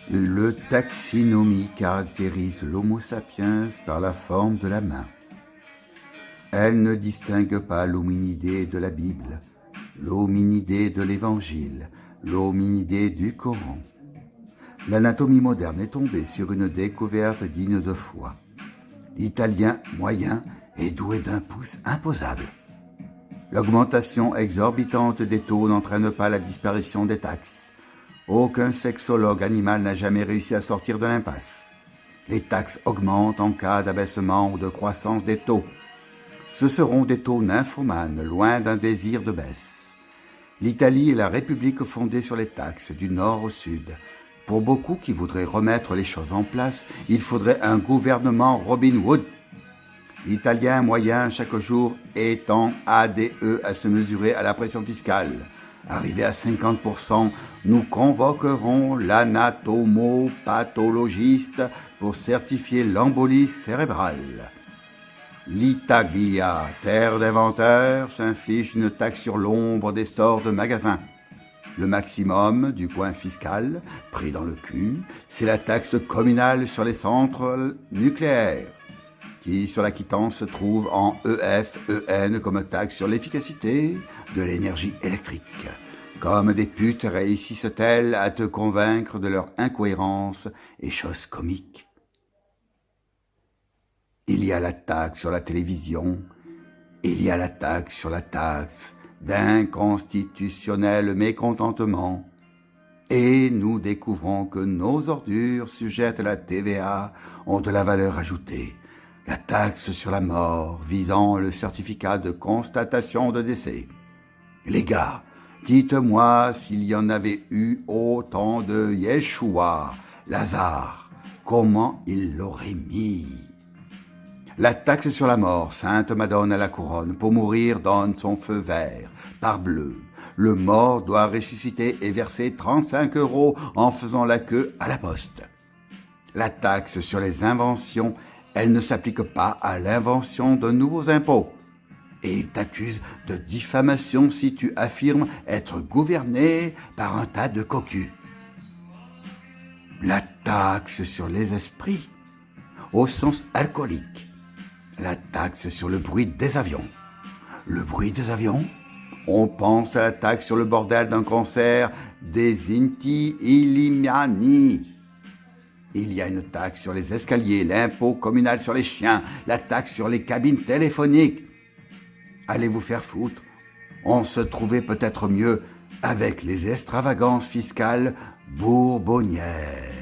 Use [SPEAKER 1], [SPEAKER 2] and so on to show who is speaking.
[SPEAKER 1] Le taxinomie caractérise l'Homo sapiens par la forme de la main. Elle ne distingue pas l'hominidé de la Bible, l'hominidé de l'Évangile, l'hominidé du Coran. L'anatomie moderne est tombée sur une découverte digne de foi. L'italien moyen est doué d'un pouce imposable. L'augmentation exorbitante des taux n'entraîne pas la disparition des taxes. Aucun sexologue animal n'a jamais réussi à sortir de l'impasse. Les taxes augmentent en cas d'abaissement ou de croissance des taux. Ce seront des taux nymphomanes, loin d'un désir de baisse. L'Italie est la république fondée sur les taxes, du nord au sud. Pour beaucoup qui voudraient remettre les choses en place, il faudrait un gouvernement Robin Hood. L'Italien moyen, chaque jour, est en ADE à se mesurer à la pression fiscale. Arrivé à 50%, nous convoquerons l'anatomopathologiste pour certifier l'embolie cérébrale. L'Itaglia, terre d'inventeurs, s'inflige une taxe sur l'ombre des stores de magasins. Le maximum du coin fiscal, pris dans le cul, c'est la taxe communale sur les centres nucléaires, qui sur la quittance se trouve en EFEN comme taxe sur l'efficacité de l'énergie électrique. Comme des putes réussissent-elles à te convaincre de leur incohérence et chose comique. Il y a la taxe sur la télévision, il y a la taxe sur la taxe d'inconstitutionnel mécontentement, et nous découvrons que nos ordures sujettes à la TVA ont de la valeur ajoutée. La taxe sur la mort visant le certificat de constatation de décès. Les gars, dites-moi s'il y en avait eu autant de Yeshua, Lazare, comment il l'aurait mis? La taxe sur la mort, Sainte Madone à la couronne, pour mourir donne son feu vert, parbleu. Le mort doit ressusciter et verser 35 € en faisant la queue à la poste. La taxe sur les inventions, elle ne s'applique pas à l'invention de nouveaux impôts. Et il t'accuse de diffamation si tu affirmes être gouverné par un tas de cocus. La taxe sur les esprits, au sens alcoolique. La taxe sur le bruit des avions. Le bruit des avions? On pense à la taxe sur le bordel d'un concert des Inti Illimani. Il y a une taxe sur les escaliers, l'impôt communal sur les chiens, la taxe sur les cabines téléphoniques. Allez vous faire foutre. On se trouvait peut-être mieux avec les extravagances fiscales bourbonnières.